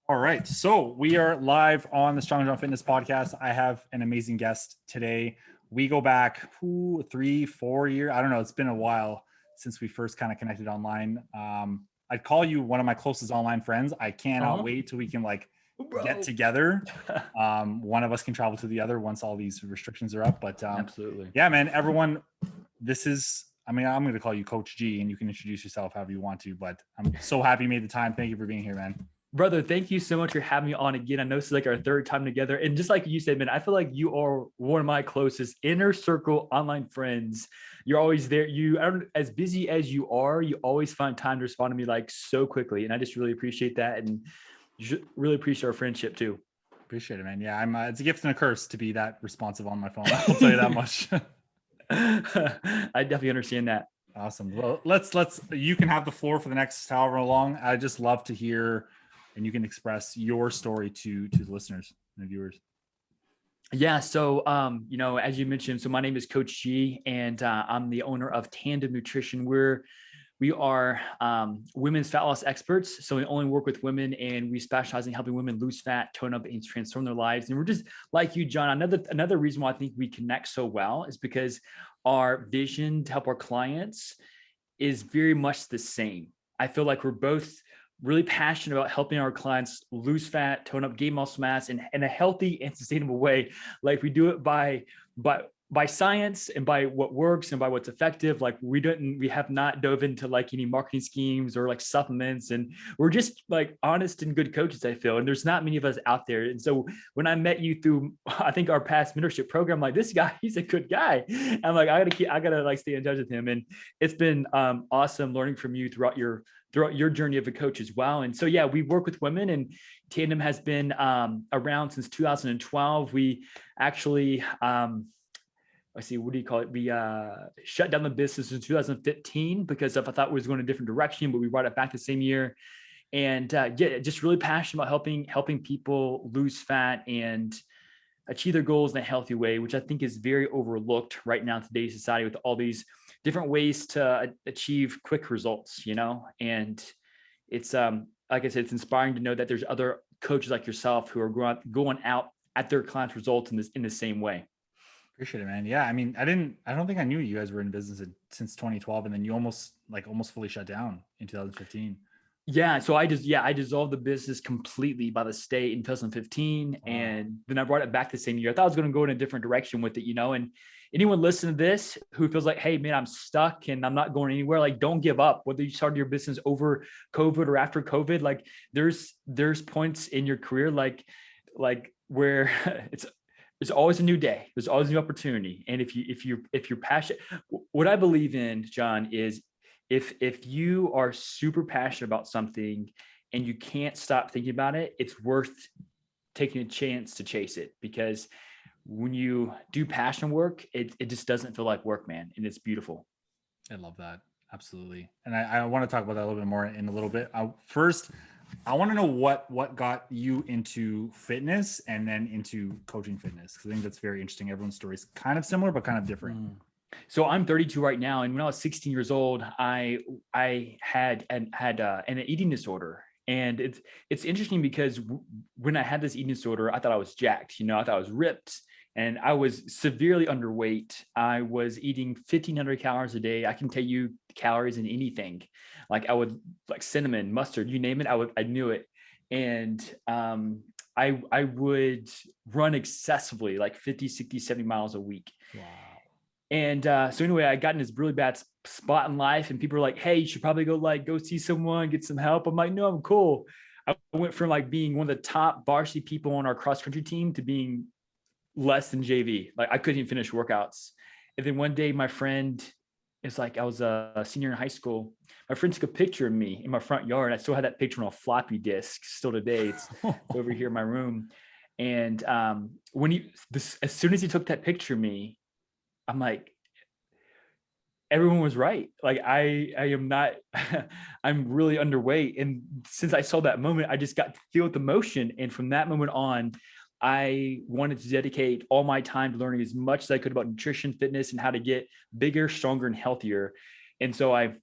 All right. So we are live on the Strong John Fitness podcast. I have an amazing guest today. We go back 3-4 years. I don't know. It's been a while since we first kind of connected online. I'd call you one of my closest online friends. I cannot wait till we can get together. One of us can travel to the other once all these restrictions are up. But absolutely. Yeah, man, everyone, I'm going to call you Coach G, and you can introduce yourself however you want to, but I'm so happy you made the time. Thank you for being here, man. Brother, thank you so much for having me on again. I know this is like our third time together. And just like you said, man, I feel like you are one of my closest inner circle online friends. You're always there. As busy as you are, you always find time to respond to me like so quickly. And I just really appreciate that. And really appreciate our friendship too. Appreciate it, man. Yeah, it's a gift and a curse to be that responsive on my phone. I'll tell you that much. I definitely understand that. Awesome. Well, you can have the floor for the next however long. I just love to hear, and you can express your story to the listeners and the viewers. Yeah. So, as you mentioned, so my name is Coach G, and I'm the owner of Tandem Nutrition. We are women's fat loss experts. So we only work with women, and we specialize in helping women lose fat, tone up, and transform their lives. And we're just like you, John. Another reason why I think we connect so well is because our vision to help our clients is very much the same. I feel like we're both really passionate about helping our clients lose fat, tone up, gain muscle mass in a healthy and sustainable way. Like we do it by science and by what works and by what's effective. Like we have not dove into like any marketing schemes or like supplements, and we're just like honest and good coaches, I feel. And there's not many of us out there. And so when I met you through, I think our past mentorship program, like this guy, he's a good guy. I'm like, I gotta like stay in touch with him. And it's been awesome learning from you throughout your journey of a coach as well. And so, yeah, we work with women, and Tandem has been around since 2012. We actually, we shut down the business in 2015 because I thought we was going a different direction, but we brought it back the same year. And just really passionate about helping people lose fat and achieve their goals in a healthy way, which I think is very overlooked right now in today's society with all these different ways to achieve quick results, and it's, like I said, it's inspiring to know that there's other coaches like yourself who are going out at their clients' results in the same way. Appreciate it, man. Yeah. I mean, I don't think I knew you guys were in business since 2012, and then you almost fully shut down in 2015. Yeah. So I dissolved the business completely by the state in 2015. Wow. And then I brought it back the same year. I thought I was going to go in a different direction with it, and anyone listening to this who feels like, hey man, I'm stuck and I'm not going anywhere, like don't give up. Whether you started your business over COVID or after COVID, like there's points in your career, like where there's always a new day. There's always a new opportunity. And if you're passionate, what I believe in, John, is if you are super passionate about something and you can't stop thinking about it, it's worth taking a chance to chase it, because when you do passion work, it just doesn't feel like work, man. And it's beautiful. I love that. Absolutely. And I want to talk about that a little bit more in a little bit. First, I want to know what got you into fitness and then into coaching fitness, because I think that's very interesting. Everyone's story is kind of similar, but kind of different. So I'm 32 right now. And when I was 16 years old, I had an eating disorder. And it's interesting because when I had this eating disorder, I thought I was jacked, I thought I was ripped, and I was severely underweight. I was eating 1,500 calories a day. I can tell you calories in anything. Like I would, like cinnamon, mustard, you name it, I knew it. And I would run excessively, like 50, 60, 70 miles a week. Wow. And so anyway, I got in this really bad spot in life, and people were like, hey, you should probably go see someone, get some help. I'm like, no, I'm cool. I went from like being one of the top varsity people on our cross country team to being less than JV. Like I couldn't even finish workouts. And then one day my friend, it's like I was a senior in high school. My friend took a picture of me in my front yard. I still had that picture on a floppy disk still today. It's over here in my room. And as soon as he took that picture of me, I'm like, everyone was right. Like I am not, I'm really underweight. And since I saw that moment, I just got to feel the motion. And from that moment on, I wanted to dedicate all my time to learning as much as I could about nutrition, fitness, and how to get bigger, stronger, and healthier. And so I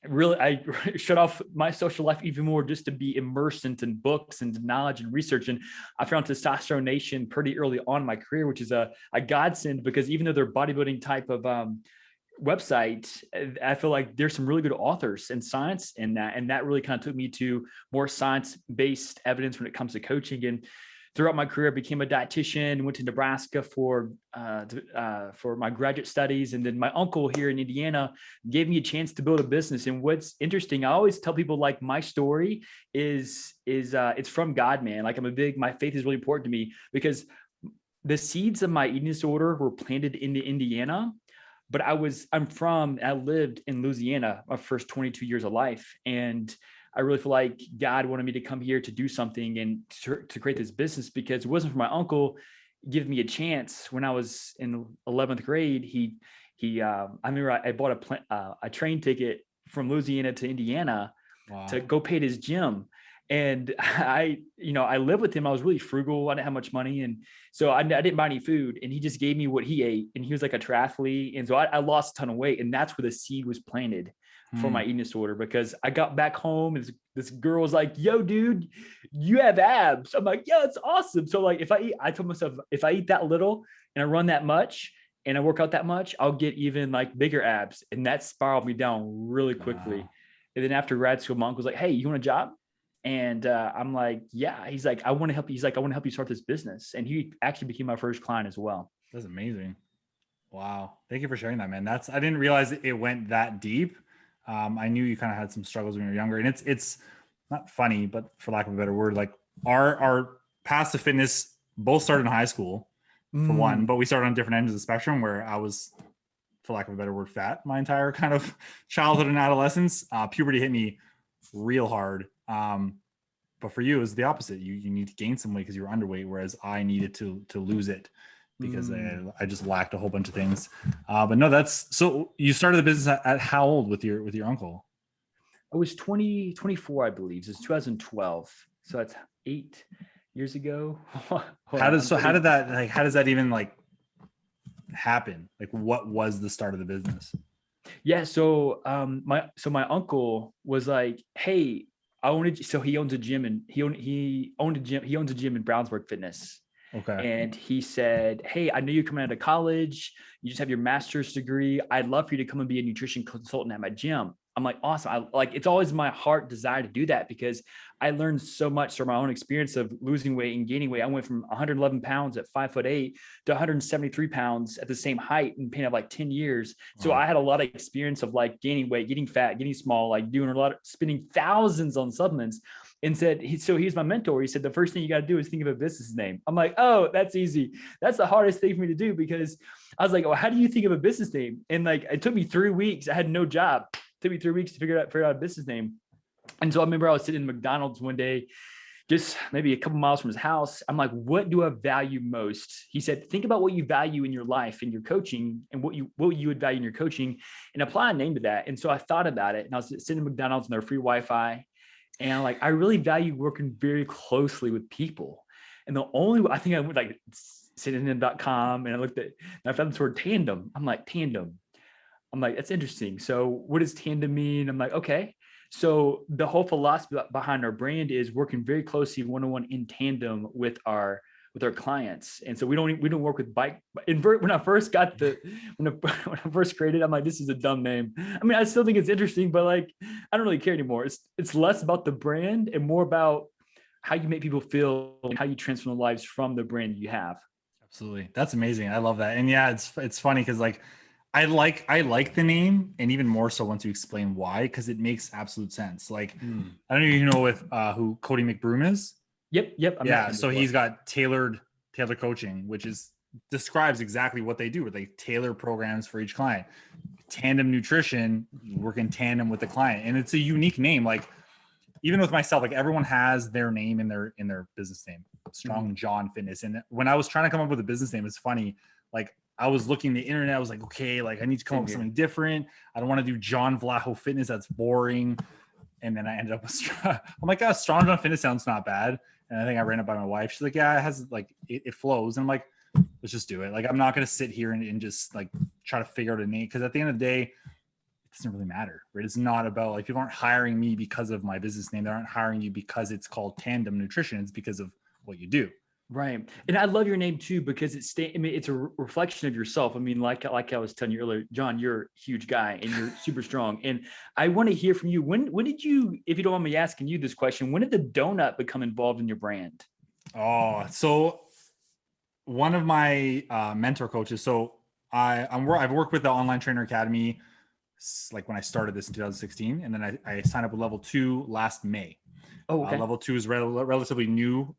really, I shut off my social life even more just to be immersed into books and knowledge and research. And I found Testosterone Nation pretty early on in my career, which is a godsend, because even though they're bodybuilding type of website, I feel like there's some really good authors in science in that. And that really kind of took me to more science-based evidence when it comes to coaching. And throughout my career, I became a dietitian, went to Nebraska for my graduate studies. And then my uncle here in Indiana gave me a chance to build a business. And what's interesting, I always tell people, like, my story is it's from God, man. Like, my faith is really important to me, because the seeds of my eating disorder were planted into Indiana, but I lived in Louisiana my first 22 years of life. And I really feel like God wanted me to come here to do something and to create this business, because it wasn't for my uncle giving me a chance when I was in 11th grade. I remember I bought a train ticket from Louisiana to Indiana. Wow. To go pay at his gym. And I lived with him. I was really frugal. I didn't have much money. And so I didn't buy any food, and he just gave me what he ate. And he was like a triathlete. And so I lost a ton of weight, and that's where the seed was planted for my eating disorder, because I got back home and this girl was like, "Yo, dude, you have abs." I'm like, "Yeah, it's awesome." So like, I told myself, if I eat that little and I run that much and I work out that much, I'll get even like bigger abs. And that spiraled me down really quickly. Wow. And then after grad school, my uncle was like, "Hey, you want a job?" And I'm like, "Yeah." He's like, "I want to help you." He's like, "I want to help you start this business." And he actually became my first client as well. That's amazing. Wow. Thank you for sharing that, man. I didn't realize it went that deep. I knew you kind of had some struggles when you were younger, and it's not funny, but for lack of a better word, like our paths to fitness both started in high school for one, but we started on different ends of the spectrum, where I was, for lack of a better word, fat my entire kind of childhood and adolescence. Puberty hit me real hard. But for you, it was the opposite. You need to gain some weight because you were underweight, whereas I needed to lose it because I just lacked a whole bunch of things. But no, so you started the business at how old with your uncle? I was 24, I believe. It was 2012. So that's 8 years ago. How does that even like happen? Like, what was the start of the business? Yeah. So my uncle was like, "Hey, so he owns a gym, and he owns a gym in Brownsburg Fitness. Okay. And he said, "Hey, I know you're coming out of college. You just have your master's degree. I'd love for you to come and be a nutrition consultant at my gym." I'm like, "Awesome." It's always my heart desire to do that, because I learned so much from my own experience of losing weight and gaining weight. I went from 111 pounds at 5'8" to 173 pounds at the same height in the span of like 10 years. So I had a lot of experience of like gaining weight, getting fat, getting small, like doing spending thousands on supplements. And so he's my mentor. He said, "The first thing you got to do is think of a business name." I'm like, "Oh, that's easy." That's the hardest thing for me to do, because I was like, "Oh, how do you think of a business name?" And like, it took me 3 weeks. I had no job. It took me 3 weeks to figure out a business name. And so I remember I was sitting in McDonald's one day, just maybe a couple miles from his house. I'm like, "What do I value most?" He said, "Think about what you value in your life and your coaching, and what you would value in your coaching, and apply a name to that." And so I thought about it, and I was sitting in McDonald's and their free Wi-Fi. And I really value working very closely with people. And I think I went like CNN.com, and I found this word Tandem. I'm like, Tandem. I'm like, that's interesting. So what does Tandem mean? I'm like, okay. So the whole philosophy behind our brand is working very closely one-on-one in tandem with our clients. And so we don't work with bike. When I first created, I'm like, "This is a dumb name." I mean, I still think it's interesting, but like, I don't really care anymore. It's less about the brand and more about how you make people feel and how you transform their lives from the brand you have. Absolutely. That's amazing. I love that. And yeah, it's funny because like I like the name, and even more so once you explain why, because it makes absolute sense. Like I don't know if you know with who Cody McBroom is. Yep. So he's got tailored coaching, which describes exactly what they do, where they tailor programs for each client. Tandem Nutrition, you work in tandem with the client, and it's a unique name. Like even with myself, like everyone has their name in their business name, Strong John Fitness. And when I was trying to come up with a business name, it's funny. Like I was looking the internet, I was like, okay, like I need to come up with something different. I don't want to do John Vlaho Fitness. That's boring. And then I ended up with, I'm like, "Oh, Strong John Fitness sounds not bad." And I think I ran it by my wife. She's like, "Yeah, it has like, it flows." And I'm like, "Let's just do it." Like, I'm not going to sit here and just like try to figure out a name. Cause at the end of the day, doesn't really matter, right? It's not about like, people aren't hiring me because of my business name. They aren't hiring you because it's called Tandem Nutrition. It's because of what you do. Right. And I love your name too, because I mean, it's a reflection of yourself. I mean, like I was telling you earlier, John, you're a huge guy and you're super strong. And I want to hear from you. When did you, if you don't want me asking you this question, when did the donut become involved in your brand? Oh, so one of my mentor coaches. So I've worked with the Online Trainer Academy like when I started this in 2016, and then I signed up with level 2 last May. Oh, okay. Level 2 is relatively new.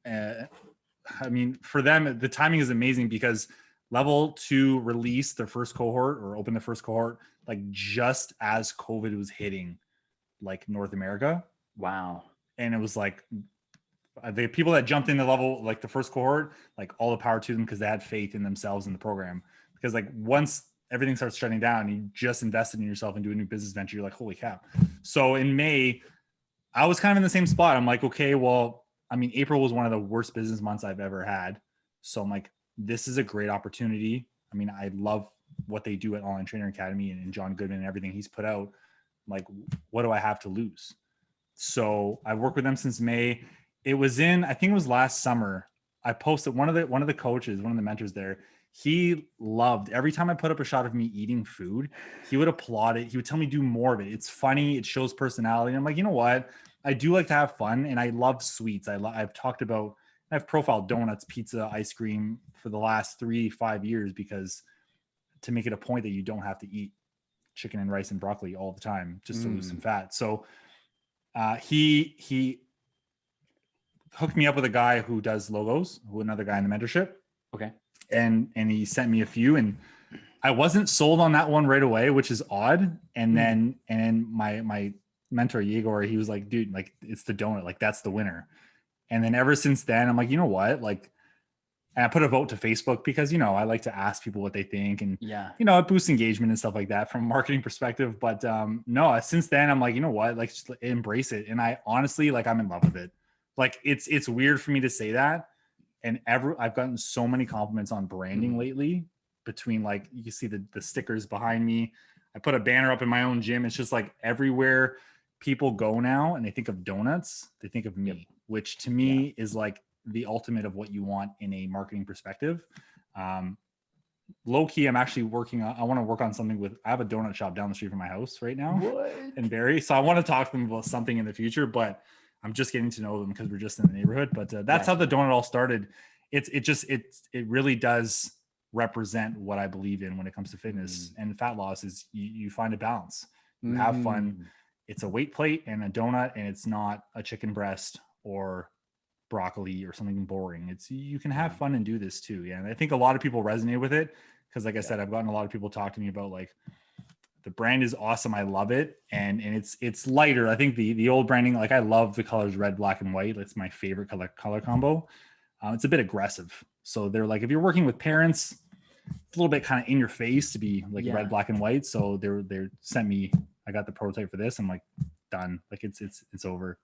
I mean, for them, the timing is amazing because level 2 released their first cohort or opened the first cohort like just as COVID was hitting like North America. Wow. And it was like the people that jumped into level like the first cohort, like all the power to them because they had faith in themselves in the program. Because like once everything starts shutting down, you just invested in yourself and do a new business venture, you're like, holy cow. So in May, I was kind of in the same spot. I'm like, okay, well, I mean, April was one of the worst business months I've ever had. So I'm like, this is a great opportunity. I mean, I love what they do at Online Trainer Academy and John Goodman and everything he's put out. Like, what do I have to lose? So I've worked with them since May. It was I think it was last summer. I posted one of the coaches, one of the mentors there. He loved every time I put up a shot of me eating food, he would applaud it. He would tell me do more of it. It's funny. It shows personality. And I'm like, you know what? I do like to have fun and I love sweets. I've talked about, I've profiled donuts, pizza, ice cream for the last 3-5 years because to make it a point that you don't have to eat chicken and rice and broccoli all the time just to lose some fat. So he hooked me up with a guy who does logos, another guy in the mentorship. Okay. And he sent me a few and I wasn't sold on that one right away, which is odd. And then my mentor Yegor, he was like, dude, like it's the donut, like that's the winner. And then ever since then, I'm like, you know what? Like, and I put a vote to Facebook because, you know, I like to ask people what they think and, you know, it boosts engagement and stuff like that from a marketing perspective. But no, since then I'm like, you know what, like just embrace it. And I honestly, like, I'm in love with it. Like it's weird for me to say that. And I've gotten so many compliments on branding lately between like, you can see the stickers behind me. I put a banner up in my own gym. It's just like everywhere people go now and they think of donuts, they think of me, which to me is like the ultimate of what you want in a marketing perspective. Low key, I'm actually I want to work on something I have a donut shop down the street from my house right now in Barrie. So I want to talk to them about something in the future, but I'm just getting to know them because we're just in the neighborhood. But that's how the donut all started. It really does represent what I believe in when it comes to fitness and fat loss is you find a balance. You have fun. It's a weight plate and a donut, and it's not a chicken breast or broccoli or something boring. You can have fun and do this too. Yeah. And I think a lot of people resonate with it because like I said, I've gotten a lot of people talk to me about like, the brand is awesome. I love it. And it's lighter. I think the old branding, like I love the colors red, black, and white. It's my favorite color combo. It's a bit aggressive. So they're like, if you're working with parents, it's a little bit kind of in your face to be like red, black, and white. So they sent me, I got the prototype for this. I'm like, done. Like it's over.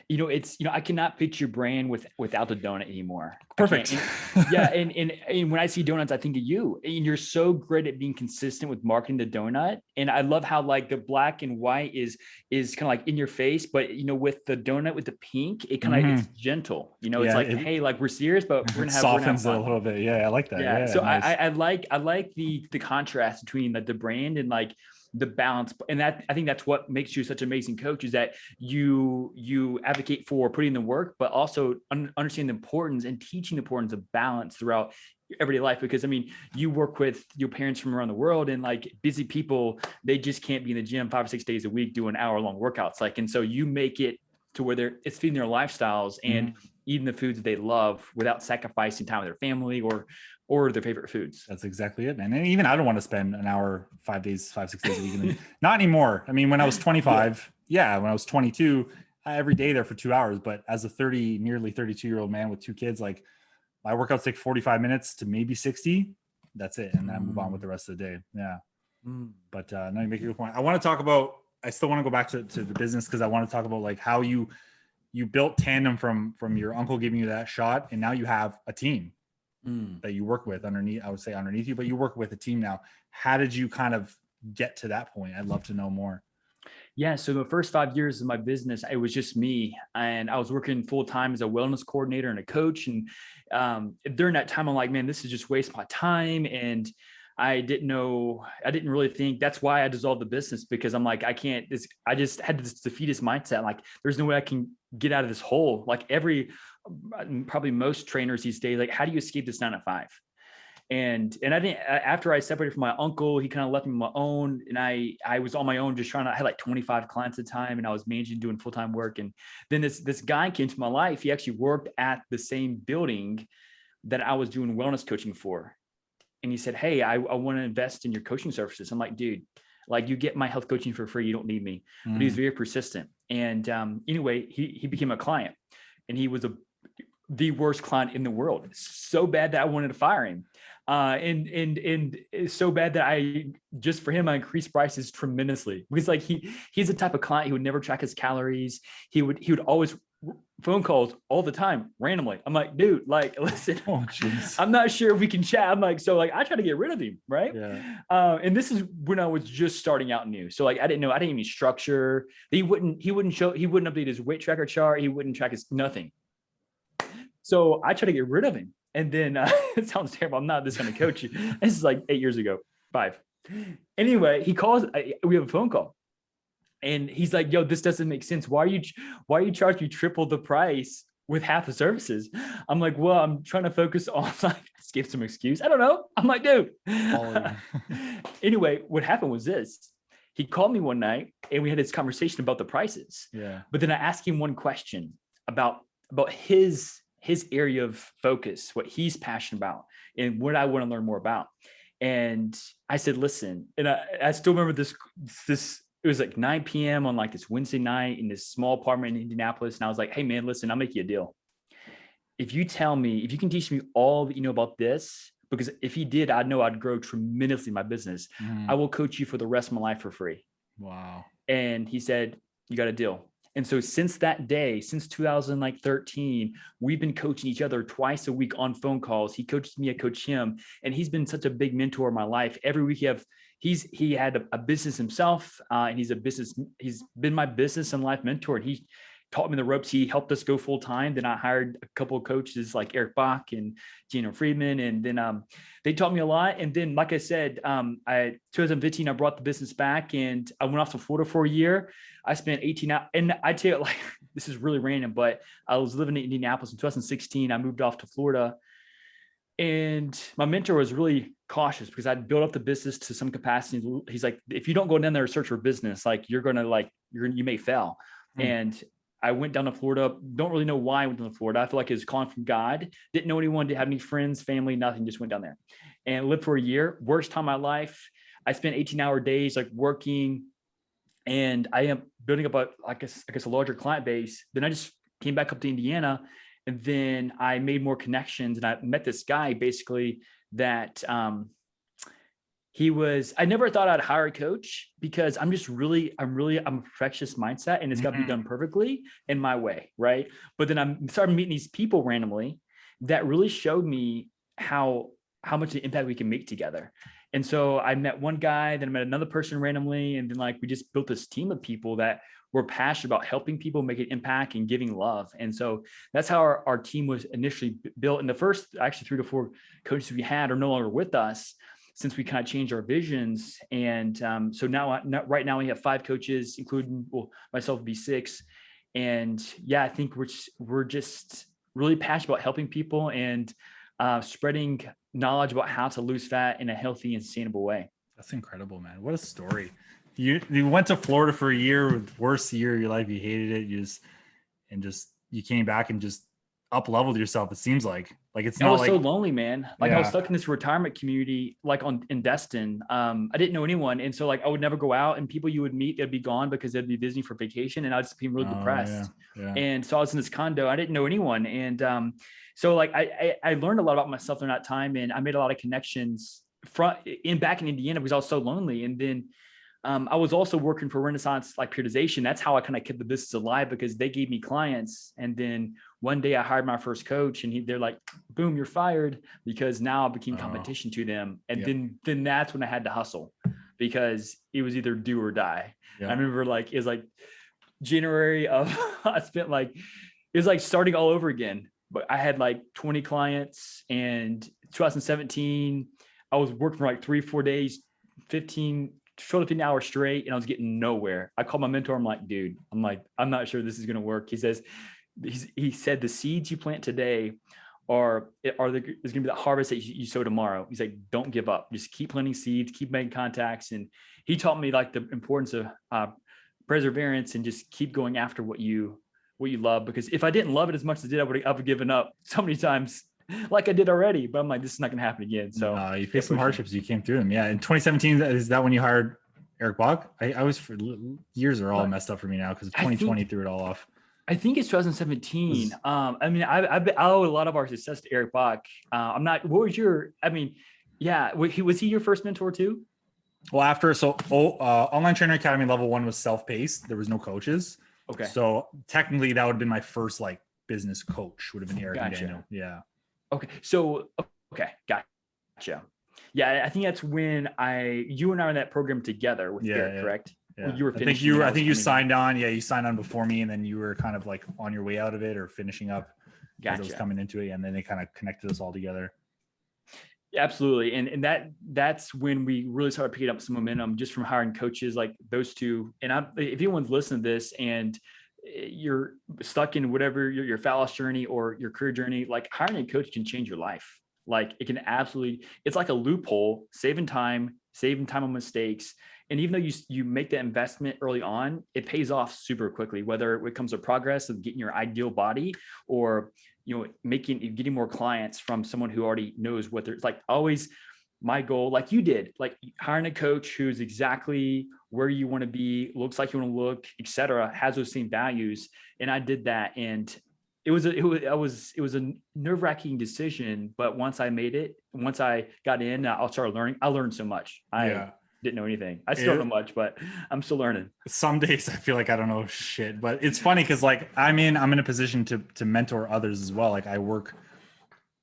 You know, I cannot picture your brand without the donut anymore. Perfect. And when I see donuts, I think of you. And you're so great at being consistent with marketing the donut. And I love how like the black and white is kind of like in your face, but you know, with the donut with the pink, it kind of it's gentle. You know, it's like, hey, like we're serious, but we're gonna have softens it a little bit. Yeah, I like that. Yeah. So nice. I like the contrast between the brand and like the balance. And that, I think that's what makes you such an amazing coach is that you advocate for putting the work, but also understand the importance and teaching the importance of balance throughout your everyday life. Because I mean, you work with your parents from around the world and like busy people, they just can't be in the gym 5 or 6 days a week doing hour-long workouts. Like, and so you make it to where it's feeding their lifestyles and eating the foods that they love without sacrificing time with their family or their favorite foods. That's exactly it, man. And even I don't want to spend an hour, 5 days, 5-6 days a week. Not anymore. I mean, when I was 25, when I was 22, every day there for 2 hours. But as a nearly 32-year-old man with 2 kids, like my workouts take 45 minutes to maybe 60. That's it. And then I move on with the rest of the day. Yeah. But no, you make a good point. I still want to go back to the business because I want to talk about like how you built Tandem from your uncle giving you that shot. And now you have a team that you work with underneath you, but you work with a team now. How did you kind of get to that point? I'd love to know more. Yeah. So the first 5 years of my business, it was just me, and I was working full time as a wellness coordinator and a coach. And during that time, I'm like, man, this is just waste my time. And I didn't really think. That's why I dissolved the business, because I'm like, I can't. I just had this defeatist mindset. Like, there's no way I can get out of this hole. Like probably most trainers these days, like, how do you escape this 9 to 5? And I didn't, after I separated from my uncle, he kind of left me on my own, and I was on my own, just I had like 25 clients at a time, and I was managing, doing full-time work. And then this guy came to my life. He actually worked at the same building that I was doing wellness coaching for. And he said, hey, I want to invest in your coaching services. I'm like, dude, like, you get my health coaching for free. You don't need me. But he was very persistent. And anyway, he became a client, and he was the worst client in the world. So bad that I wanted to fire him. And it's so bad that I increased prices tremendously, because like he's the type of client, he would never track his calories. He would always phone calls all the time randomly. I'm like, dude, like, listen, I'm not sure if we can chat. I'm like, so like, I try to get rid of him. Right. Yeah. And this is when I was just starting out new. So like, I didn't have any structure. He wouldn't update his weight tracker chart. He wouldn't track his nothing. So I tried to get rid of him. And then it sounds terrible. I'm not this kind of coach. This is like 8 years ago, 5. Anyway, he calls. We have a phone call, and he's like, "Yo, this doesn't make sense. Why are you charging triple the price with half the services?" I'm like, "Well, I'm trying to focus on like." Let's give some excuse. I don't know. I'm like, dude. Anyway, what happened was this. He called me one night, and we had this conversation about the prices. Yeah. But then I asked him one question about his area of focus, what he's passionate about, and what I want to learn more about. And I said, listen, and I still remember this, it was like 9 p.m. on like this Wednesday night in this small apartment in Indianapolis. And I was like, hey man, listen, I'll make you a deal. If you can teach me all that you know about this, because if he did, I know I'd grow tremendously in my business. I will coach you for the rest of my life for free. Wow. And he said, you got a deal. And so since that day, since 2013, we've been coaching each other twice a week on phone calls. He coaches me, I coach him, and he's been such a big mentor in my life. Every week he had a business himself, and he's been my business and life mentor. And he taught me the ropes. He helped us go full time. Then I hired a couple of coaches like Eric Bach and Gino Friedman. And then they taught me a lot. And then, like I said, 2015, I brought the business back, and I went off to Florida for a year. I spent 18 hours, and I tell you, like, this is really random, but I was living in Indianapolis in 2016. I moved off to Florida, and my mentor was really cautious because I'd built up the business to some capacity. He's like, if you don't go down there and search for business, like you may fail. And I went down to Florida. Don't really know why I went down to Florida. I feel like it was calling from God. Didn't know anyone, didn't have any friends, family, nothing. Just went down there and lived for a year. Worst time of my life. I spent 18-hour days like working, and I am building up a larger client base. Then I just came back up to Indiana, and then I made more connections, and I met this guy basically that I never thought I'd hire a coach, because I'm a perfectionist mindset, and it's got to be done perfectly in my way. Right. But then I started meeting these people randomly that really showed me how much the impact we can make together. And so I met one guy, then I met another person randomly. And then like, we just built this team of people that were passionate about helping people make an impact and giving love. And so that's how our team was initially built. And the first actually 3 to 4 coaches we had are no longer with us, since we kind of changed our visions. And so right now we have 5 coaches, including myself would be 6. And yeah, I think we're just really passionate about helping people and spreading knowledge about how to lose fat in a healthy and sustainable way. That's incredible, man. What a story. You went to Florida for a year, worst year of your life. You hated it. You came back and just up leveled yourself. It seems like it's not. I was so lonely, man. Like I was stuck in this retirement community, like in Destin. I didn't know anyone. And so like I would never go out, and people you would meet, they'd be gone because they'd be busy for vacation. And I'd just be really depressed. Yeah. And so I was in this condo. I didn't know anyone. And so like I learned a lot about myself during that time, and I made a lot of connections back in Indiana because I was so lonely. And then I was also working for Renaissance like periodization. That's how I kind of kept the business alive, because they gave me clients. And then one day I hired my first coach, and they're like, boom, you're fired, because now I became competition to them. And then that's when I had to hustle, because it was either do or die. Yeah. I remember like, it was like January of, I spent like, it was like starting all over again, but I had like 20 clients, and 2017, I was working for like 3-4 days, 15 hours straight, and I was getting nowhere. I called my mentor. I'm like, dude, I'm not sure this is going to work. He said, the seeds you plant today there's going to be the harvest that you sow tomorrow. He's like, don't give up. Just keep planting seeds, keep making contacts. And he taught me like the importance of perseverance, and just keep going after what you love. Because if I didn't love it as much as I did, I would have given up so many times, like I did already. But I'm like, this is not going to happen again. So you faced some hardships. You came through them. Yeah. In 2017, is that when you hired Eric Bach? I was, for years are all messed up for me now because 2020 threw it all off. I think it's 2017. I mean, I owe a lot of our success to Eric Bach. What was your, was he your first mentor too? Well, Online Trainer Academy level 1 was self-paced. There was no coaches. Okay. So technically that would have been my first like business coach, would have been Eric and Daniel. Yeah. Okay. So, gotcha. Yeah. I think that's when you and I were in that program together with Garrett, correct? Yeah. Well, you were I think you signed on. Yeah. You signed on before me, and then you were kind of like on your way out of it or finishing up. Gotcha. As I was coming into it, and then they kind of connected us all together. Yeah, absolutely. And that's when we really started picking up some momentum just from hiring coaches like those two. And if anyone's listening to this and you're stuck in whatever your fat loss journey or your career journey, like hiring a coach can change your life. Like it can absolutely, it's like a loophole, saving time on mistakes. And even though you make that investment early on, it pays off super quickly, whether it comes to progress of getting your ideal body or, getting more clients from someone who already knows what they're like. Always my goal, like you did, like hiring a coach who's exactly where you want to be, looks like you want to look, etc., has those same values. And I did that. And it was a nerve-wracking decision, but once I got in, I started learning. I learned so much. I didn't know anything. I still don't know much, but I'm still learning. Some days I feel like I don't know shit, but it's funny because like I'm in a position to mentor others as well. Like I work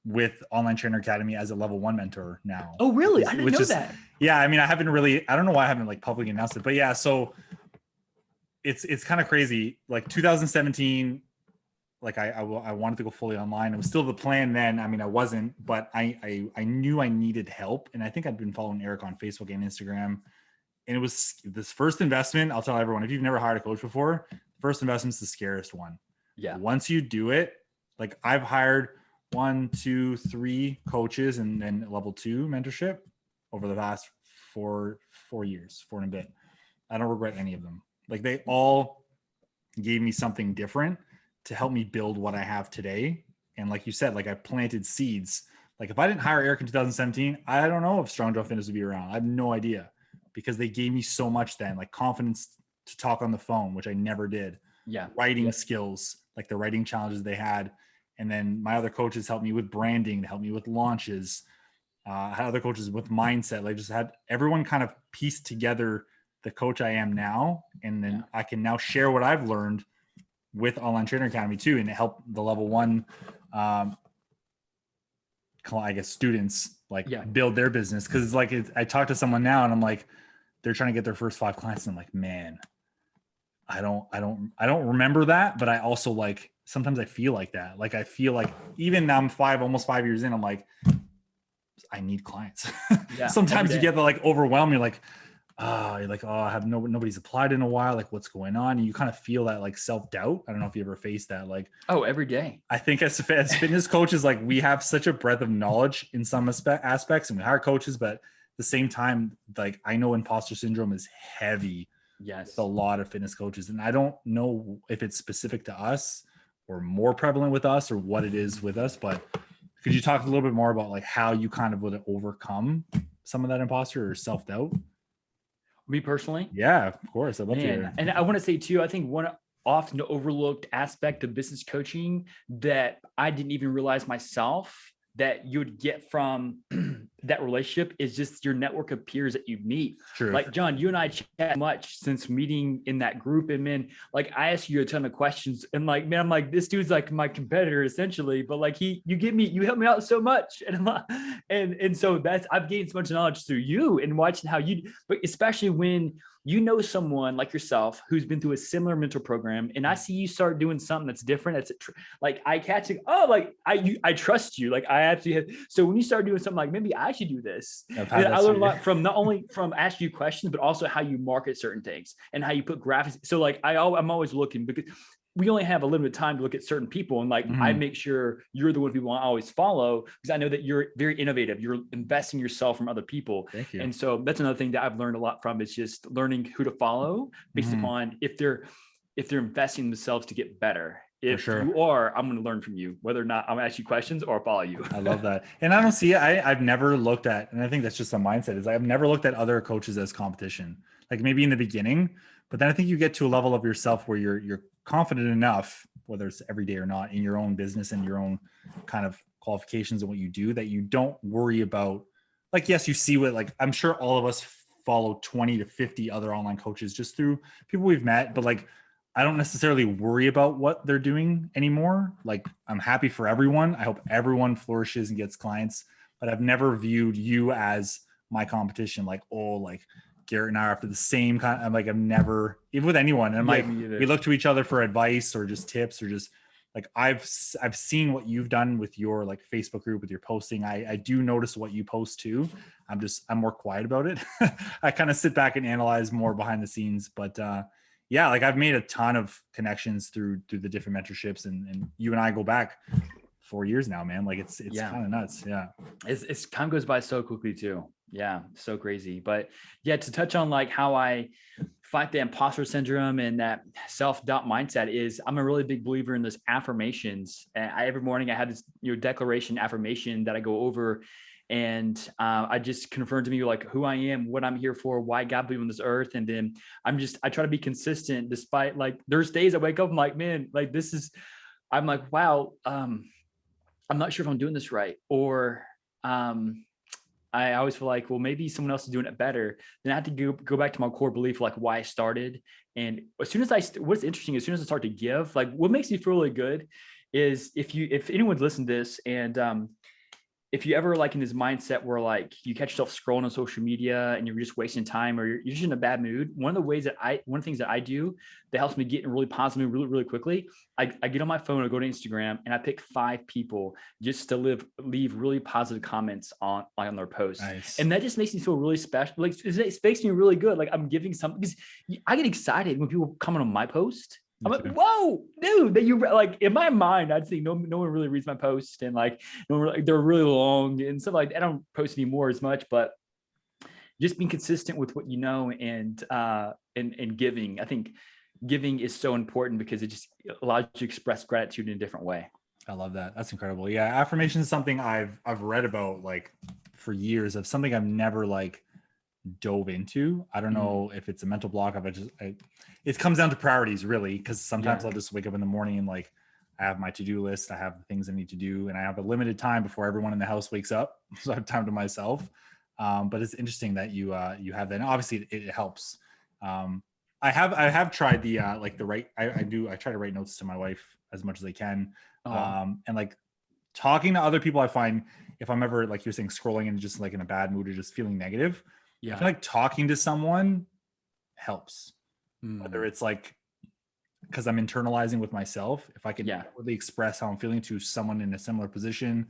with Online Trainer Academy as a level 1 mentor now. Oh, really? I didn't know that. Yeah. I mean, I don't know why I haven't like publicly announced it, but yeah. So it's kind of crazy. Like 2017, like I wanted to go fully online. It was still the plan then. I mean, I wasn't, but I knew I needed help. And I think I'd been following Eric on Facebook and Instagram. And it was this first investment. I'll tell everyone, if you've never hired a coach before, first investment's the scariest one. Yeah. Once you do it, like I've hired 1, 2, 3 coaches and then level 2 mentorship over the past 4 years, 4 and a bit. I don't regret any of them. Like they all gave me something different to help me build what I have today. And like you said, like I planted seeds. Like if I didn't hire Eric in 2017, I don't know if Strong Jaw Fitness would be around. I have no idea, because they gave me so much then, like confidence to talk on the phone, which I never did. Yeah. Writing skills, like the writing challenges they had. And then my other coaches helped me with branding, helped me with launches. I had other coaches with mindset. Like just had everyone kind of pieced together the coach I am now. And then I can now share what I've learned with Online Trainer Academy too, and help the level 1, I guess students build their business. Cause like I talk to someone now and I'm like, they're trying to get their first 5 clients. And I'm like, man, I don't remember that. But I also like, sometimes I feel like that. Like, I feel like even now I'm almost 5 years in, I'm like, I need clients. Sometimes you get the like overwhelmed. You're like, you're like, I have nobody's applied in a while. Like what's going on? And you kind of feel that like self-doubt. I don't know if you ever face that. Like, every day. I think as fitness coaches, like we have such a breadth of knowledge in some aspects, and we hire coaches, but at the same time, like I know imposter syndrome is heavy. Yes. With a lot of fitness coaches. And I don't know if it's specific to us or more prevalent with us or what it is with us, but could you talk a little bit more about like how you kind of would overcome some of that imposter or self-doubt? Me personally? Yeah, of course. I'd love to hear. And I want to say too, I think one often overlooked aspect of business coaching that I didn't even realize myself that you would get from that relationship is just your network of peers that you meet. True. Like John, you and I chat much since meeting in that group. And man, like I ask you a ton of questions and like, man, I'm like, this dude's like my competitor essentially, but like you help me out so much. And so I've gained so much knowledge through you and watching how but especially when you know someone like yourself who's been through a similar mentor program, and I see you start doing something that's different. That's like I catch it. Oh, like I trust you. Like I absolutely. So when you start doing something like maybe I should do this, I learned a lot from not only from asking you questions, but also how you market certain things and how you put graphics. So like I'm always looking because we only have a limited time to look at certain people. And like, I make sure you're the one people I always follow because I know that you're very innovative. You're investing yourself from other people. Thank you. And so that's another thing that I've learned a lot from is just learning who to follow based upon if they're investing in themselves to get better. If you are, I'm going to learn from you, whether or not I'm going to ask you questions or follow you. I love that. And I don't see it. I've never looked at, and I think that's just a mindset, is I've never looked at other coaches as competition, like maybe in the beginning, but then I think you get to a level of yourself where you're confident enough, whether it's every day or not, in your own business and your own kind of qualifications and what you do, that you don't worry about, like, yes, you see what, like, I'm sure all of us follow 20 to 50 other online coaches just through people we've met, but like, I don't necessarily worry about what they're doing anymore. Like, I'm happy for everyone. I hope everyone flourishes and gets clients, but I've never viewed you as my competition. Like, oh, like Garrett and I are after the same kind. I'm like, I've never, even with anyone. And I'm like, we look to each other for advice or just tips or just like, I've seen what you've done with your like Facebook group, with your posting. I do notice what you post too. I'm more quiet about it. I kind of sit back and analyze more behind the scenes, but yeah, like I've made a ton of connections through the different mentorships, and you and I go back 4 years now, man. Like it's kind of nuts. Yeah. It's time goes by so quickly too. Yeah. So crazy. But yeah, to touch on like how I fight the imposter syndrome and that self-doubt mindset is I'm a really big believer in this affirmations. And every morning I have this, declaration affirmation that I go over. And I just confirm to me like who I am, what I'm here for, why God put me on this earth. And then I try to be consistent despite like there's days I wake up, I'm like, man, like I'm like, wow, I'm not sure if I'm doing this right. Or I always feel like, well, maybe someone else is doing it better. Then I have to go back to my core belief, like why I started. And as soon as what's interesting, as soon as I start to give, like what makes me feel really good is if anyone's listened to this and if you ever like in this mindset where like you catch yourself scrolling on social media and you're just wasting time or you're just in a bad mood, one of the things that I do that helps me get in a really positive mood really, really quickly, I get on my phone or go to Instagram and I pick 5 people just to leave really positive comments on their posts. Nice. And that just makes me feel really special. Like it makes me really good. Like I'm giving something, because I get excited when people comment on my post. I'm like, whoa, dude, that you like in my mind, I'd think no one really reads my post and like, they're really long and stuff like that. I don't post anymore as much, but just being consistent with what you know and giving. I think giving is so important because it just allows you to express gratitude in a different way. I love that. That's incredible. Yeah. Affirmation is something I've read about like for years, of something I've never like dove into. I don't know if it's a mental block of it comes down to priorities really. Cause sometimes I'll just wake up in the morning and like, I have my to-do list. I have the things I need to do, and I have a limited time before everyone in the house wakes up. So I have time to myself. But it's interesting that you have that. And obviously it helps. I have tried the I try to write notes to my wife as much as I can. And like talking to other people, I find if I'm ever, like you're saying, scrolling and just like in a bad mood or just feeling negative, I feel like talking to someone helps. Whether it's like, because I'm internalizing with myself, if I can really express how I'm feeling to someone in a similar position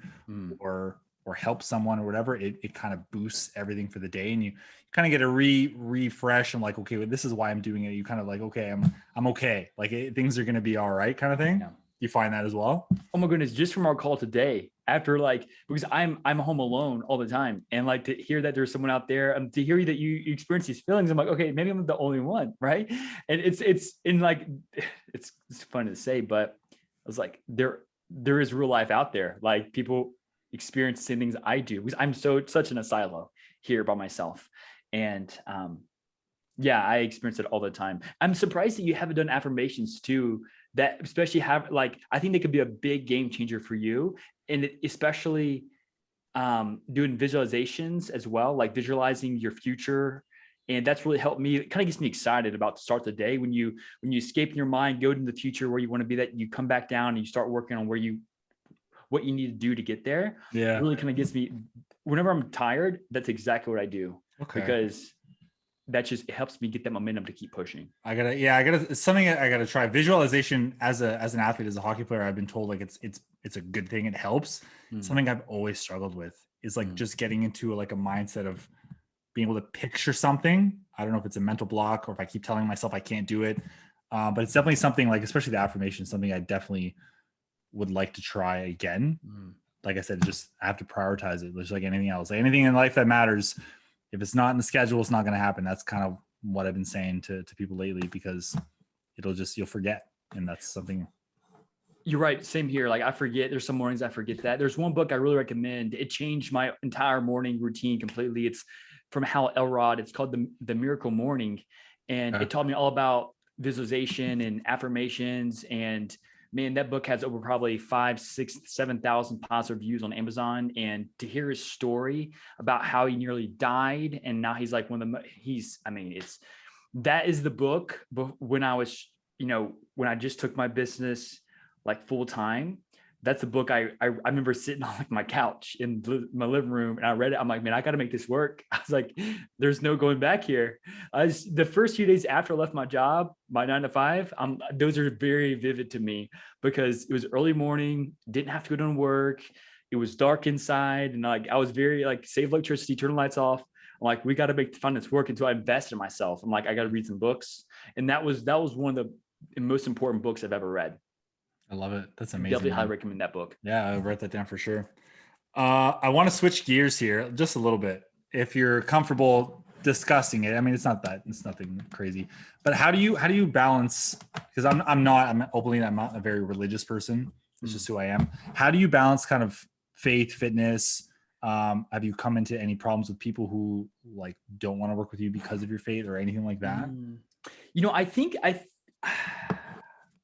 or help someone or whatever, it kind of boosts everything for the day. And you kind of get a refresh. I'm like, okay, well, this is why I'm doing it. You kind of like, okay, I'm okay. Like things are going to be all right kind of thing. Yeah. You find that as well? Oh my goodness. Just from our call today, after like, because I'm home alone all the time, and like to hear that there's someone out there, to hear that you experience these feelings, I'm like, okay, maybe I'm the only one. Right. And it's in like, it's fun to say, but I was like, there is real life out there. Like people experience the same things I do, because I'm such in a silo here by myself. And, I experience it all the time. I'm surprised that you haven't done affirmations too, that especially have like, I think they could be a big game changer for you. And especially doing visualizations as well, like visualizing your future. And that's really helped me. It kind of gets me excited about to start the day. When you escape in your mind, go into the future where you want to be, that you come back down and you start working on what you need to do to get there. Yeah. It really kind of gets me, whenever I'm tired, that's exactly what I do. Okay. Because it helps me get that momentum to keep pushing. It's something I gotta try. Visualization as an athlete, as a hockey player, I've been told like it's a good thing. It helps. Something I've always struggled with is like just getting into like a mindset of being able to picture something. I don't know if it's a mental block or if I keep telling myself I can't do it. But it's definitely something, like, especially the affirmation, something I definitely would like to try again. Like I said, just I have to prioritize it. Just like anything else, like anything in life that matters. If it's not in the schedule, it's not going to happen. That's kind of what I've been saying to people lately, because you'll forget. And that's something. You're right. Same here. Like I forget, there's some mornings I forget that. There's one book I really recommend. It changed my entire morning routine completely. It's from Hal Elrod. It's called the Miracle Morning. And it taught me all about visualization and affirmations. And man, that book has over probably 5,000, 6,000, 7,000 positive reviews on Amazon. And to hear his story about how he nearly died, and now he's like that is the book. But when I was, when I just took my business like full time, that's the book I remember sitting on like my couch in my living room, and I read it. I'm like, man, I got to make this work. I was like, there's no going back here. The first few days after I left my job, my 9 to 5, those are very vivid to me, because it was early morning, didn't have to go to work. It was dark inside, and like I was very like, save electricity, turn the lights off. I'm like, we got to find this work until I invested in myself. I'm like, I got to read some books, and that was one of the most important books I've ever read. I love it. That's amazing. Definitely highly recommend that book. Yeah, I'll write that down for sure. I want to switch gears here just a little bit, if you're comfortable discussing it. I mean, it's nothing crazy, but how do you balance? Because I'm not a very religious person. It's just who I am. How do you balance kind of faith, fitness? Have you come into any problems with people who like don't want to work with you because of your faith or anything like that? I think I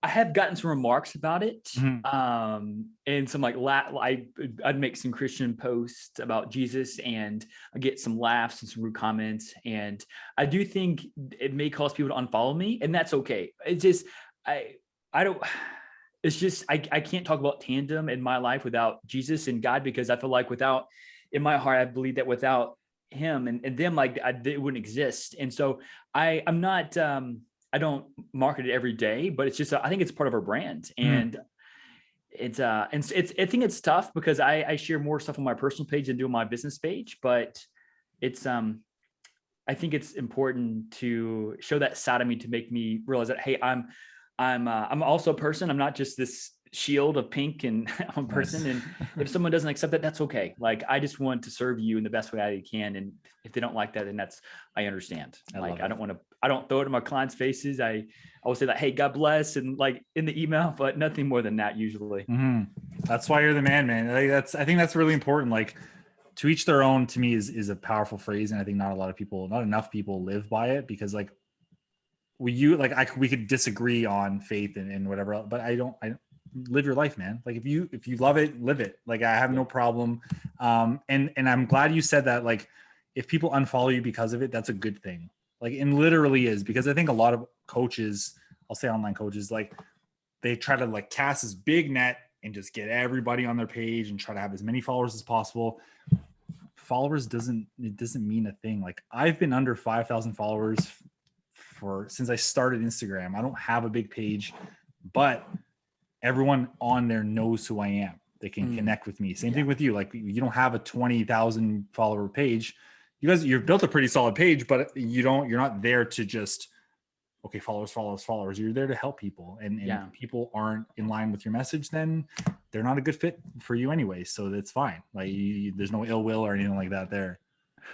have gotten some remarks about it. And some like I'd make some Christian posts about Jesus, and I get some laughs and some rude comments. And I do think it may cause people to unfollow me, and that's okay. It's just, I can't talk about Tandem in my life without Jesus and God, because I feel like in my heart, I believe that without him and them, like it wouldn't exist. And so I'm not, I don't market it every day, but it's just, I think it's part of our brand. And I think it's tough because I share more stuff on my personal page than do on my business page, but it's, I think it's important to show that side of me to make me realize that, hey, I'm also a person. I'm not just this shield of pink, and I'm a person. And if someone doesn't accept that, that's okay. Like, I just want to serve you in the best way I can. And if they don't like that, then I understand. I don't throw it in my clients' faces. I will say that, hey, God bless, and like in the email, but nothing more than that usually. That's why you're the man. I think that's really important. Like, to each their own, to me, is a powerful phrase. And I think not enough people live by it, because like we could disagree on faith and whatever else, but I live your life, man. Like, if you love it, live it. Like, I have no problem. And I'm glad you said that. Like, if people unfollow you because of it, that's a good thing. Like, and literally is, because I think a lot of coaches, I'll say online coaches, like, they try to like cast this big net and just get everybody on their page and try to have as many followers as possible. Followers doesn't mean a thing. Like, I've been under 5,000 followers since I started Instagram. I don't have a big page, but everyone on there knows who I am. They can connect with me. Same thing with you. Like, you don't have a 20,000 follower page. You've built a pretty solid page, but you're not there to just, okay, followers. You're there to help people. And if people aren't in line with your message, then they're not a good fit for you anyway. So that's fine. Like, there's no ill will or anything like that there.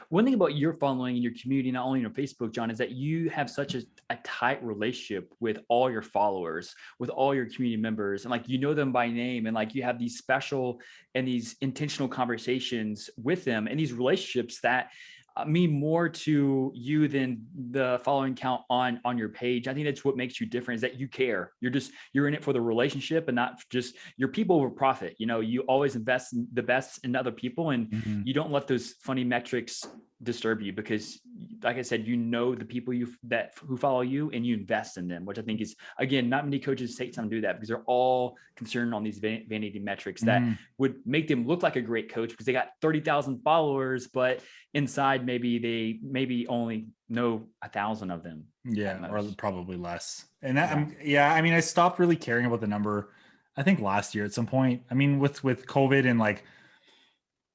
One thing about your following and your community, not only on your Facebook, John, is that you have such a tight relationship with all your followers, with all your community members, and like, you know them by name, and like, you have these special and these intentional conversations with them, and these relationships that mean more to you than the following count on your page. I think that's what makes you different, is that you care. You're in it for the relationship and not just your people over profit. You know, you always invest in the best in other people, and you don't let those funny metrics disturb you, because like I said, you know the people who follow you, and you invest in them, which I think is, again, not many coaches take time to do that, because they're all concerned on these vanity metrics that would make them look like a great coach because they got 30,000 followers, but inside maybe only know 1,000 of them. Yeah, or probably less. And that, I mean, I stopped really caring about the number, I think last year at some point. I mean, with COVID and like,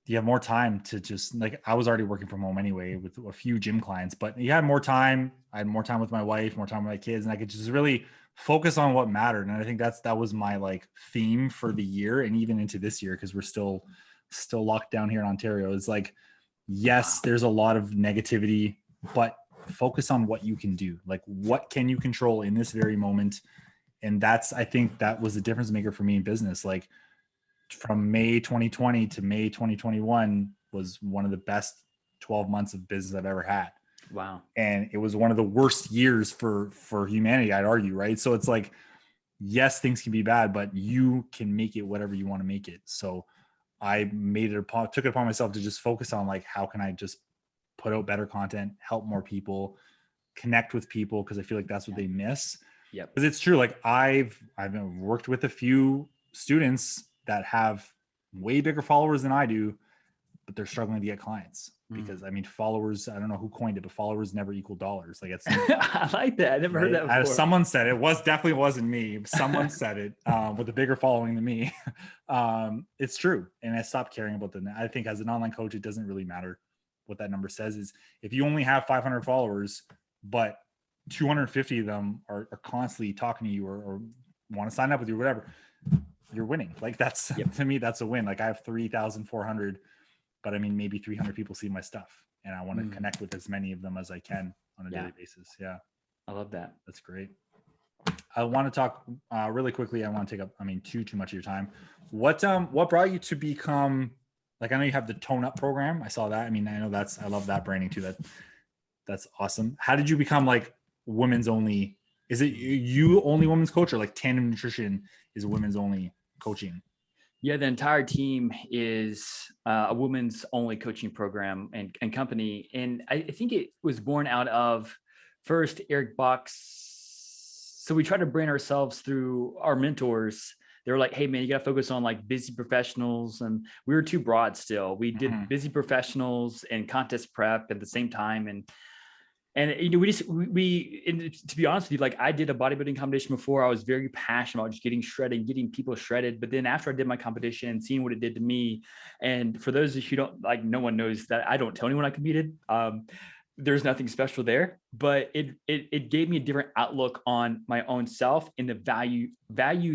you have more time to just, like, I was already working from home anyway with a few gym clients, but you had more time. I had more time with my wife, more time with my kids, and I could just really focus on what mattered. And I think that was my like theme for the year, and even into this year, because we're still locked down here in Ontario. It's like, yes, there's a lot of negativity, but focus on what you can do. Like, what can you control in this very moment? And I think that was the difference maker for me in business. Like, from May 2020 to May 2021 was one of the best 12 months of business I've ever had. Wow. And it was one of the worst years for humanity, I'd argue. Right. So it's like, yes, things can be bad, but you can make it whatever you want to make it. So I took it upon myself to just focus on, like, how can I just put out better content, help more people, connect with people, because I feel like that's what they miss. Yeah. Because it's true. Like, I've worked with a few students that have way bigger followers than I do, but they're struggling to get clients because, I mean, followers, I don't know who coined it, but followers never equal dollars. Like, it's I like that. I never heard that before. Someone said it. Definitely wasn't me. Someone said it with a bigger following than me. It's true. And I stopped caring about I think as an online coach, it doesn't really matter what that number says. Is if you only have 500 followers, but 250 of them are constantly talking to you or want to sign up with you or whatever, you're winning. Like, that's to me, that's a win. Like, I have 3,400, but I mean, maybe 300 people see my stuff, and I want to connect with as many of them as I can on a daily basis. Yeah. I love that. That's great. I want to talk really quickly. I want to take up, too much of your time. What brought you to become, like, I know you have the Tone Up program. I saw that. I mean, I know I love that branding too. That's awesome. How did you become like women's only? Is it you only women's coach, or like Tandem Nutrition is women's only coaching? Yeah, the entire team is a women's only coaching program and company. And I think it was born out of, first, Eric Box. So we try to brand ourselves through our mentors. They were like, hey man, you got to focus on like busy professionals. And we were too broad still. We did busy professionals and contest prep at the same time. And you know, to be honest with you, like, I did a bodybuilding competition before. I was very passionate about just getting shredded, getting people shredded. But then after I did my competition, seeing what it did to me, and for those of you who don't, like, no one knows that I don't tell anyone I competed. There's nothing special there, but it gave me a different outlook on my own self and the value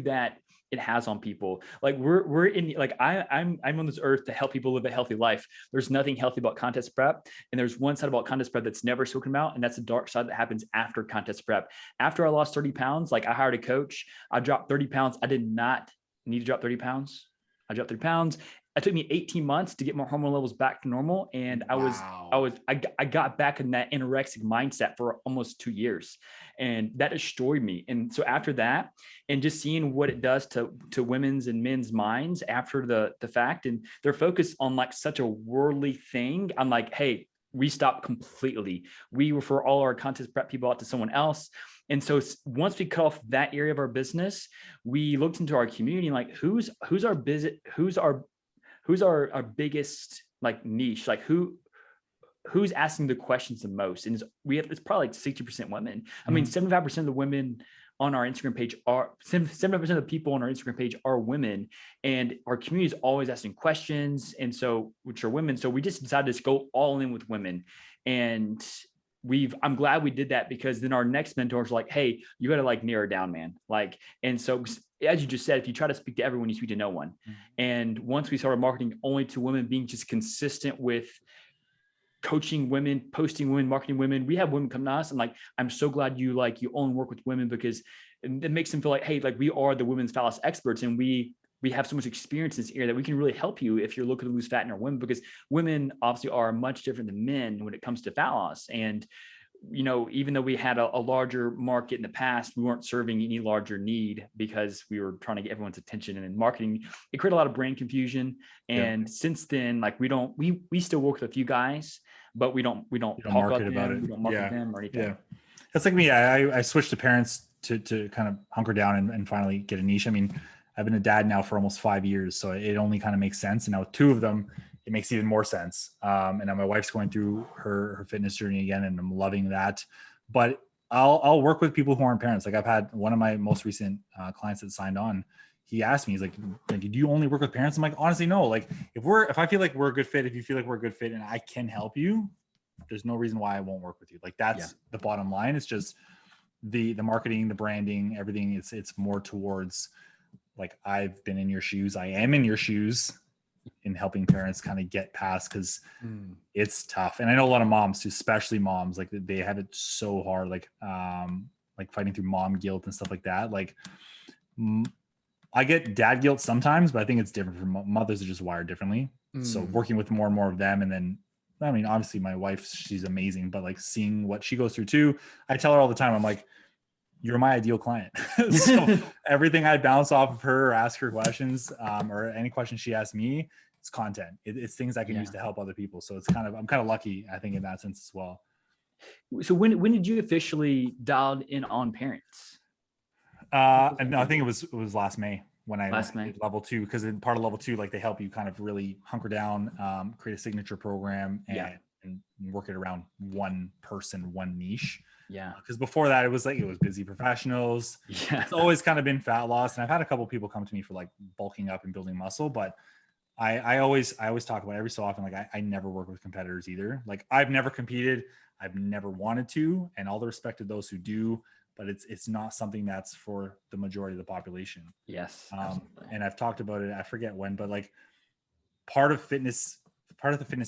that it has on people. Like, we're in, like, I'm on this earth to help people live a healthy life. There's nothing healthy about contest prep. And there's one side about contest prep that's never spoken about. And that's the dark side that happens after contest prep. After I lost 30 pounds, like, I hired a coach, I dropped 30 pounds. I did not need to drop 30 pounds. I dropped 30 pounds. It took me 18 months to get my hormone levels back to normal. And I got back in that anorexic mindset for almost 2 years, and that destroyed me. And so after that, and just seeing what it does to women's and men's minds after the fact, and they're focused on like such a worldly thing, I'm like, hey, we stopped completely. We refer all our contest prep people out to someone else. And so once we cut off that area of our business, we looked into our community, like, who's our biggest like niche, like who's asking the questions the most. And it's probably like 60% women. I mean, 75% of the women on our Instagram page 75% of the people on our Instagram page are women, and our community is always asking questions. And so, which are women. So we just decided to go all in with women. And I'm glad we did that, because then our next mentors were like, hey, you got to like narrow down, man. Like, and so as you just said, if you try to speak to everyone, you speak to no one. And once we started marketing only to women, being just consistent with coaching women, posting women, marketing women, we have women come to us and like, I'm so glad you only work with women, because it makes them feel like, hey, like, we are the women's phallus experts, and we we have so much experience in this area that we can really help you if you're looking to lose fat in our women, because women obviously are much different than men when it comes to fat loss. And, you know, even though we had a larger market in the past, we weren't serving any larger need because we were trying to get everyone's attention, and in marketing, it created a lot of brand confusion. And since then, like we still work with a few guys, but we don't talk about them. We don't market them or anything. Yeah. That's like me. I switched to parents to kind of hunker down and finally get a niche. I mean, I've been a dad now for almost 5 years, so it only kind of makes sense. And now with 2 of them, it makes even more sense. And now my wife's going through her fitness journey again, and I'm loving that. But I'll work with people who aren't parents. Like I've had one of my most recent clients that signed on. He asked me, he's like, do you only work with parents? I'm like, honestly, no. Like if I feel like we're a good fit, if you feel like we're a good fit and I can help you, there's no reason why I won't work with you. Like that's the bottom line. It's just the marketing, the branding, everything. It's more towards like, I've been in your shoes. I am in your shoes in helping parents kind of get past, because it's tough. And I know a lot of moms too, especially moms, like they have it so hard, like fighting through mom guilt and stuff like that. Like I get dad guilt sometimes, but I think it's different for mothers are just wired differently. So working with more and more of them. And then, I mean, obviously my wife, she's amazing, but like seeing what she goes through too, I tell her all the time, I'm like, you're my ideal client. So everything I bounce off of her or ask her questions, or any questions she asks me, it's content. It's things I can use to help other people. So I'm kind of lucky, I think, in that sense as well. So when did you officially dial in on parents? And I think it was last May when I did level 2, because in part of level 2, like they help you kind of really hunker down, create a signature program and work it around one person, one niche. Yeah. Because before that, it was busy professionals. Yeah. It's always kind of been fat loss. And I've had a couple of people come to me for like bulking up and building muscle, but I always talk about every so often, like I never work with competitors either. Like I've never competed. I've never wanted to, and all the respect to those who do, but it's not something that's for the majority of the population. Yes. And I've talked about it, I forget when, but like part of the fitness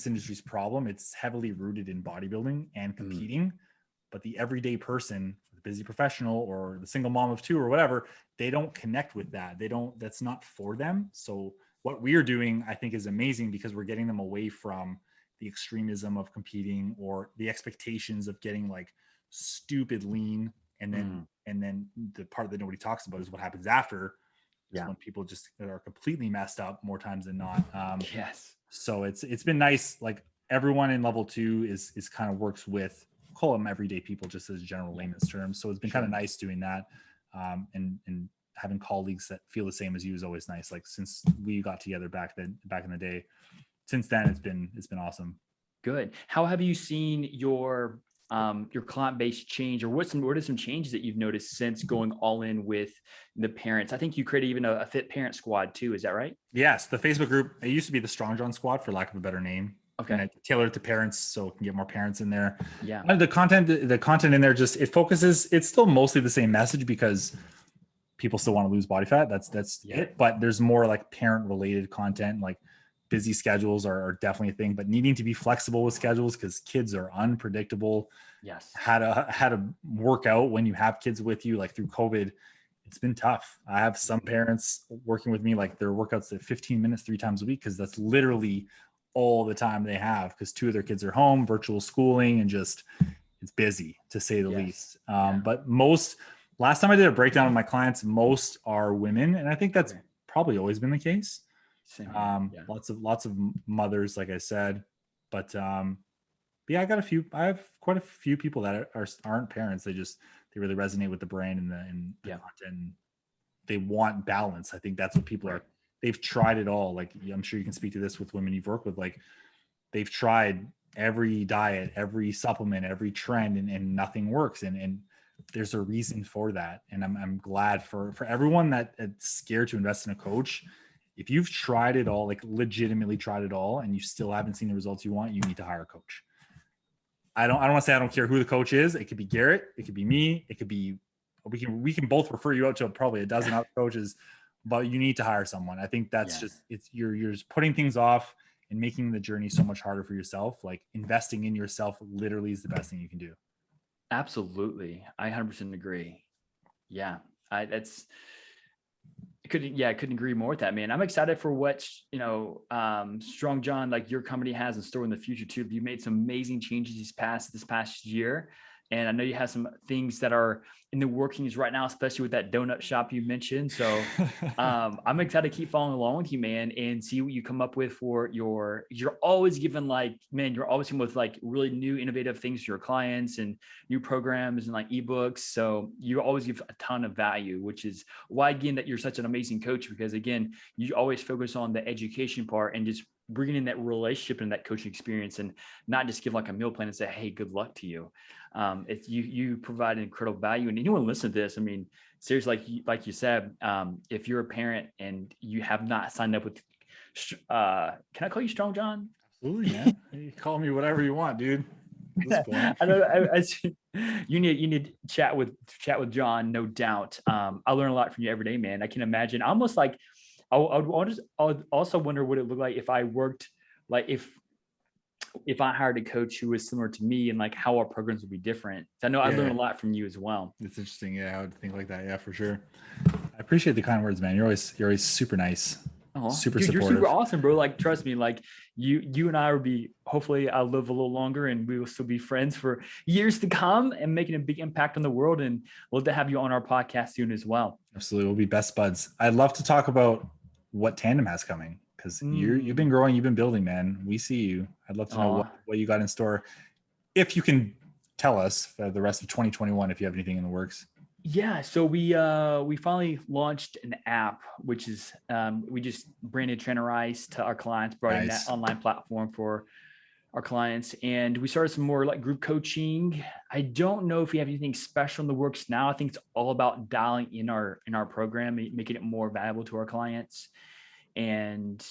industry's problem, it's heavily rooted in bodybuilding and competing. But the everyday person, the busy professional or the single mom of 2 or whatever, they don't connect with that. That's not for them. So what we're doing, I think, is amazing, because we're getting them away from the extremism of competing or the expectations of getting like stupid lean. And then the part that nobody talks about is what happens after. Yeah. When people just are completely messed up more times than not. Yes. So it's been nice. Like everyone in level 2 is kind of works with, call them everyday people, just as general layman's terms. So it's been kind of nice doing that. And having colleagues that feel the same as you is always nice. Like since we got together back in the day, since then it's been awesome. Good. How have you seen your client base change, or what are some changes that you've noticed since going all in with the parents? I think you created even a fit parent squad too. Is that right? Yes. The Facebook group, it used to be the Strong John squad, for lack of a better name. Okay. And I tailor it to parents so it can get more parents in there. Yeah. And the content in there, just, it focuses, it's still mostly the same message, because people still want to lose body fat. That's it. But there's more like parent related content, like busy schedules are definitely a thing, but needing to be flexible with schedules, because kids are unpredictable. Yes. How to work out when you have kids with you, like through COVID, it's been tough. I have some parents working with me, like their workouts at 15 minutes 3 times a week, because that's literally all the time they have, because 2 of their kids are home, virtual schooling, and just it's busy, to say the least. But last time I did a breakdown of my clients, most are women, and I think that's probably always been the case. Lots of mothers, like I said, but yeah, I have quite a few people that aren't parents. They really resonate with the brand and the content. They want balance. I think that's what people are. They've tried it all. Like, I'm sure you can speak to this with women you've worked with. Like, they've tried every diet, every supplement, every trend, and nothing works. And there's a reason for that. And I'm glad for everyone that's scared to invest in a coach. If you've tried it all, like legitimately tried it all, and you still haven't seen the results you want, you need to hire a coach. I don't want to say I don't care who the coach is. It could be Garrett. It could be me. It could be, we can both refer you out to probably a dozen other coaches, but you need to hire someone. I think that's you're just putting things off and making the journey so much harder for yourself. Like, investing in yourself literally is the best thing you can do. Absolutely. I 100% agree. Yeah. Because couldn't agree more with that, man. I'm excited for what, Strong John, like your company has in store in the future too. You made some amazing changes this past year. And I know you have some things that are in the workings right now, especially with that donut shop you mentioned. So I'm excited to keep following along with you, man, and see what you come up with for you're always giving you're always coming with like really new, innovative things to your clients and new programs and like eBooks. So you always give a ton of value, which is why, again, that you're such an amazing coach, because again, you always focus on the education part and just bringing in that relationship and that coaching experience, and not just give like a meal plan and say, hey, good luck to you. If you provide incredible value, and anyone listen to this, I mean, seriously, like you said, if you're a parent and you have not signed up with, can I call you Strong John? Absolutely, man. You call me whatever you want, dude. At this point. I know. You need to chat with John, no doubt. I learn a lot from you every day, man. I can imagine. Almost like I would also wonder what it would look like if I worked, like if I hired a coach who was similar to me, and like how our programs would be different. I know I learned a lot from you as well. It's interesting. Yeah, I would think like that. Yeah, for sure. I appreciate the kind words, man. You're always super nice. Oh, super dude, supportive. You're super awesome, bro. Like, trust me, like you and I will be, hopefully I'll live a little longer and we will still be friends for years to come and making a big impact on the world. And we'll have you on our podcast soon as well. Absolutely. We'll be best buds. I'd love to talk about what Tandem has coming, because you've been growing, you've been building, man. We see you. I'd love to know what you got in store. If you can tell us for the rest of 2021, if you have anything in the works. Yeah, so we finally launched an app, which is we just branded Trainerize to our clients, brought in that online platform for our clients, and we started some more like group coaching. I don't know if we have anything special in the works now. I think it's all about dialing in our program, making it more valuable to our clients, and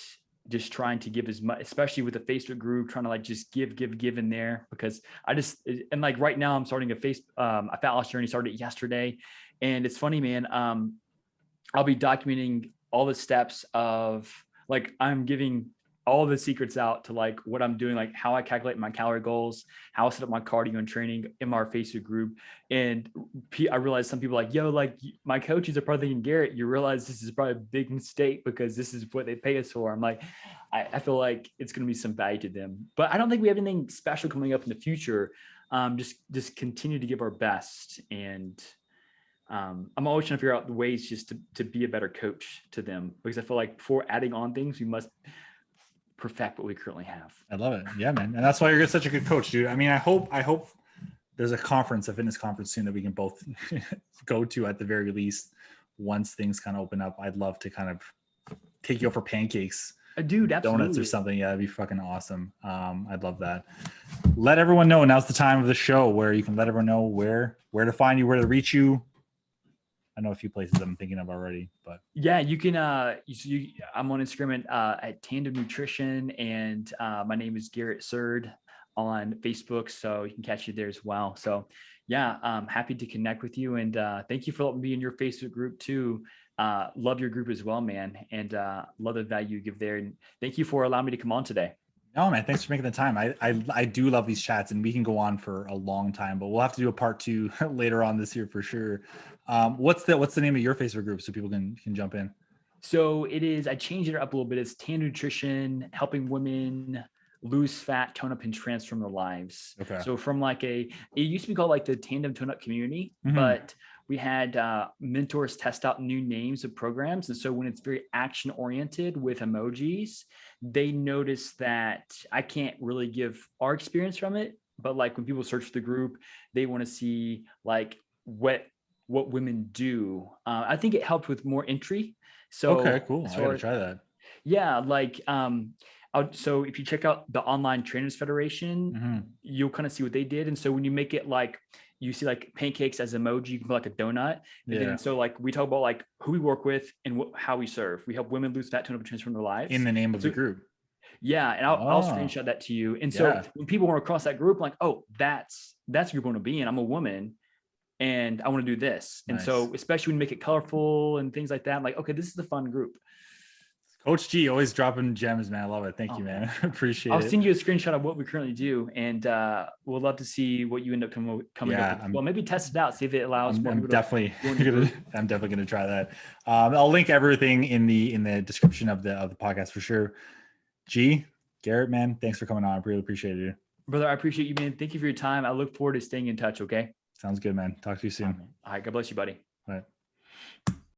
just trying to give as much, especially with the Facebook group, trying to like just give in there, because and like right now I'm starting a fat loss journey, started yesterday. And it's funny, man. I'll be documenting all the steps of like, I'm giving all the secrets out to like what I'm doing, like how I calculate my calorie goals, how I set up my cardio and training in our Facebook group. And I realized some people are like, yo, like my coaches are probably thinking, Garrett, you realize this is probably a big mistake because this is what they pay us for. I'm like, I feel like it's going to be some value to them, but I don't think we have anything special coming up in the future. Just continue to give our best. And I'm always trying to figure out the ways just to be a better coach to them, because I feel like before adding on things, we must perfect what we currently have. I love it. Yeah, man. And that's why you're such a good coach, dude. I mean, I hope there's a fitness conference soon that we can both go to at the very least. Once things kind of open up, I'd love to kind of take you out for pancakes, dude, absolutely. Donuts or something. Yeah, that'd be fucking awesome. I'd love that. Let everyone know, now's the time of the show where you can let everyone know where to find you, where to reach you. I know a few places I'm thinking of already, but yeah, you can. I'm on Instagram at Tandem Nutrition, and my name is Garrett Surd on Facebook, so you can catch you there as well. So yeah, I'm happy to connect with you, and thank you for letting me in your Facebook group too. Love your group as well, man, and love the value you give there. And thank you for allowing me to come on today. No, man, thanks for making the time. I do love these chats, and we can go on for a long time, but we'll have to do a part 2 later on this year for sure. What's the name of your Facebook group so people can jump in? So it is, I changed it up a little bit. It's Tandem Nutrition, helping women lose fat, tone up, and transform their lives. Okay. So from it used to be called like the Tandem Tone Up Community, but we had mentors test out new names of programs. And so when it's very action oriented with emojis, they notice that I can't really give our experience from it. But like when people search the group, they want to see like what women do. I think it helped with more entry. So okay, cool. I gotta try that. Yeah, like so if you check out the Online Trainers Federation, you'll kind of see what they did. And so when you make it like, you see like pancakes as emoji, you can put like a donut. And then so like we talk about like who we work with and how we serve. We help women lose fat, tone up, and transform their lives. In the name of the group. Yeah, and I'll screenshot that to you. And so when people want to cross that group, like, oh, that's a group I want to be in. I'm a woman and I want to do this. And so especially when you make it colorful and things like that, I'm like, okay, this is the fun group. Coach G always dropping gems, man. I love it. Thank you, man. man. Appreciate I'll it. send you a screenshot of what we currently do, and we'll love to see what you end up coming up with. Well, maybe test it out, see if it allows more people definitely I'm definitely gonna try that. I'll link everything in the description of the podcast for sure. Garrett, man, thanks for coming on. I really appreciate it. Brother, I appreciate you, man. Thank you for your time. I look forward to staying in touch. Okay. Sounds good, man. Talk to you soon. All right. God bless you, buddy. Bye.